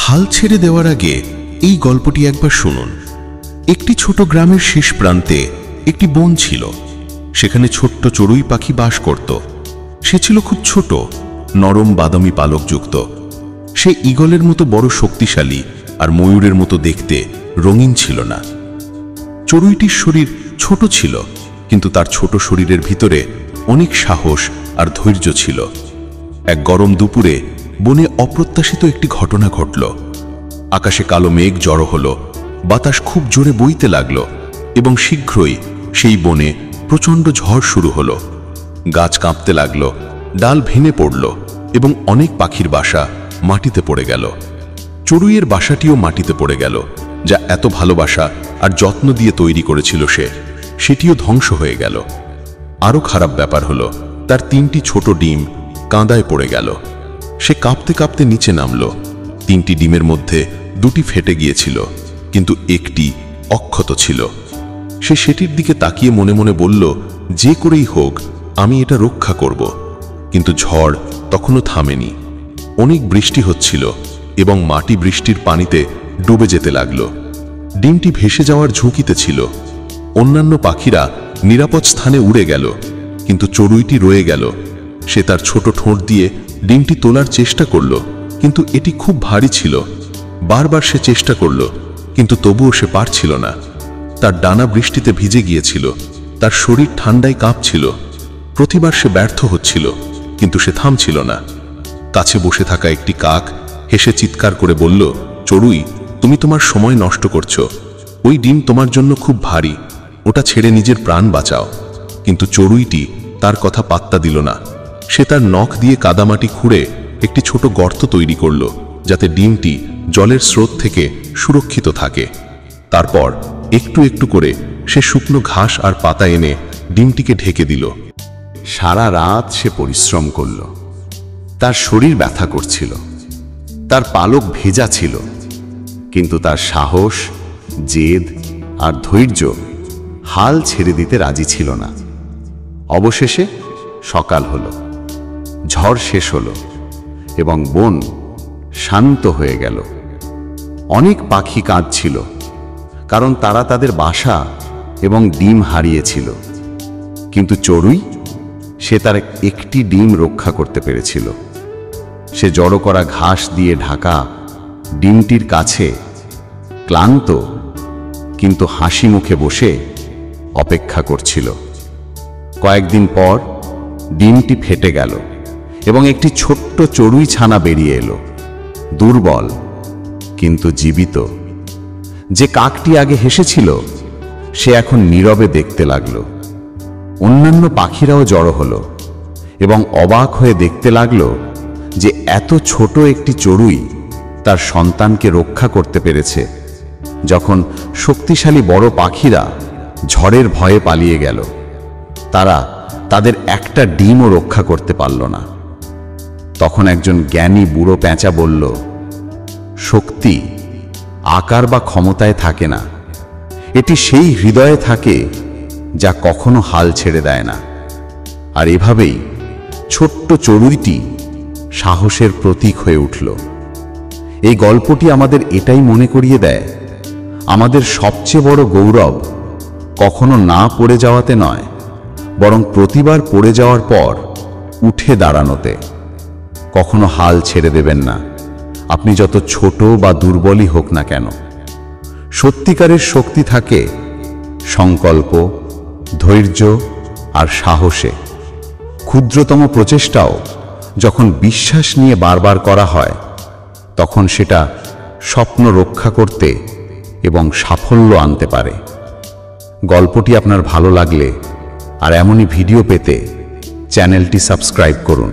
হাল ছেড়ে দেওয়ার আগে এই গল্পটি একবার শুনুন। একটি ছোট গ্রামের শেষ প্রান্তে একটি বন ছিল। সেখানে ছোট্ট চড়ুই পাখি বাস করত। সে ছিল খুব ছোট, নরম বাদামি পালকযুক্ত। সে ঈগলের মতো বড় শক্তিশালী আর ময়ূরের মতো দেখতে রঙিন ছিল না। চড়ুইটির শরীর ছোট ছিল, কিন্তু তার ছোট শরীরের ভিতরে অনেক সাহস আর ধৈর্য ছিল। এক গরম দুপুরে বনে অপ্রত্যাশিত একটি ঘটনা ঘটল। আকাশে কালো মেঘ জড়ো হলো, বাতাস খুব জোরে বইতে লাগলো এবং শীঘ্রই সেই বনে প্রচণ্ড ঝড় শুরু হলো। গাছ কাঁপতে লাগলো, ডাল ভেঙে পড়ল এবং অনেক পাখির বাসা মাটিতে পড়ে গেল। চড়ুইয়ের বাসাটিও মাটিতে পড়ে গেল, যা এত ভালোবাসা আর যত্ন দিয়ে তৈরি করেছিল সেটিও ধ্বংস হয়ে গেল। আরও খারাপ ব্যাপার হলো, তার 3টি ছোট ডিম কাঁদায় পড়ে গেল। সে কাঁপতে কাঁপতে নিচে নামল। 3টি ডিমের মধ্যে 2টি ফেটে গিয়েছিল, কিন্তু একটি অক্ষত ছিল। সে সেটির দিকে তাকিয়ে মনে মনে বলল, যে করেই হোক আমি এটা রক্ষা করব। কিন্তু ঝড় তখনও থামেনি। অনেক বৃষ্টি হচ্ছিল এবং মাটি বৃষ্টির পানিতে ডুবে যেতে লাগল। ডিমটি ভেসে যাওয়ার ঝুঁকিতে ছিল। অন্যান্য পাখিরা নিরাপদ স্থানে উড়ে গেল, কিন্তু চড়ুইটি রয়ে গেল। সে তার ছোট ঠোঁট দিয়ে ডিমটি তোলার চেষ্টা করল, কিন্তু এটি খুব ভারী ছিল। বারবার সে চেষ্টা করল, কিন্তু তবুও সে পারছিল না। তার ডানা বৃষ্টিতে ভিজে গিয়েছিল, তার শরীর ঠান্ডায় কাঁপছিল। প্রতিবার সে ব্যর্থ হচ্ছিল, কিন্তু সে থামছিল না। কাছে বসে থাকা একটি কাক হেসে চিৎকার করে বলল, চড়ুই, তুমি তোমার সময় নষ্ট করছো। ওই ডিম তোমার জন্য খুব ভারী, ওটা ছেড়ে নিজের প্রাণ বাঁচাও। কিন্তু চড়ুইটি তার কথা পাত্তা দিল না। সে তার নখ দিয়ে কাদামাটি খুঁড়ে একটি ছোট গর্ত তৈরি করল, যাতে ডিমটি জলের স্রোত থেকে সুরক্ষিত থাকে। তারপর একটু একটু করে সে শুকনো ঘাস আর পাতা এনে ডিমটিকে ঢেকে দিল। সারা রাত সে পরিশ্রম করল। তার শরীর ব্যথা করছিল, তার পালক ভেজা ছিল, কিন্তু তার সাহস, জেদ আর ধৈর্য হাল ছেড়ে দিতে রাজি ছিল না। অবশেষে সকাল হলো, ঝড় শেষ হলো এবং বন শান্ত হয়ে গেল। অনেক পাখি কাঁদছিল, কারণ তারা তাদের বাসা এবং ডিম হারিয়েছিল। কিন্তু চড়ুই, সে তার একটি ডিম রক্ষা করতে পেরেছিল। সে জড়ো করা ঘাস দিয়ে ঢাকা ডিমটির কাছে ক্লান্ত কিন্তু হাসি মুখে বসে অপেক্ষা করছিল। কয়েকদিন পর ডিমটি ফেটে গেল এবং একটি ছোট্ট চড়ুই ছানা বেরিয়ে এলো, দুর্বল কিন্তু জীবিত। যে কাকটি আগে হেসেছিল, সে এখন নীরবে দেখতে লাগলো। অন্যান্য পাখিরাও জড়ো হলো এবং অবাক হয়ে দেখতে লাগলো যে এত ছোট একটি চড়ুই তার সন্তানকে রক্ষা করতে পেরেছে, যখন শক্তিশালী বড় পাখিরা ঝড়ের ভয়ে পালিয়ে গেল। তারা তাদের একটা ডিমও রক্ষা করতে পারল না। তখন একজন জ্ঞানী বুড়ো পেঁচা বলল, শক্তি আকার বা ক্ষমতায় থাকে না, এটি সেই হৃদয়ে থাকে যা কখনো হাল ছেড়ে দেয় না। আর এভাবেই ছোট্ট চড়ুইটি সাহসের প্রতীক হয়ে উঠল। এই গল্পটি আমাদের এটাই মনে করিয়ে দেয়, আমাদের সবচেয়ে বড় গৌরব কখনো না পড়ে যাওয়াতে নয়, বরং প্রতিবার পড়ে যাওয়ার পর উঠে দাঁড়ানোতে। কখনো হাল ছেড়ে দেবেন না, আপনি যত ছোট বা দুর্বলই হোক না কেন। সত্যিকারের শক্তি থাকে সংকল্প, ধৈর্য আর সাহসে। ক্ষুদ্রতম প্রচেষ্টাও যখন বিশ্বাস নিয়ে বারবার করা হয়, তখন সেটা স্বপ্ন রক্ষা করতে এবং সাফল্য আনতে পারে। গল্পটি আপনার ভালো লাগলে আর এমনই ভিডিও পেতে চ্যানেলটি সাবস্ক্রাইব করুন।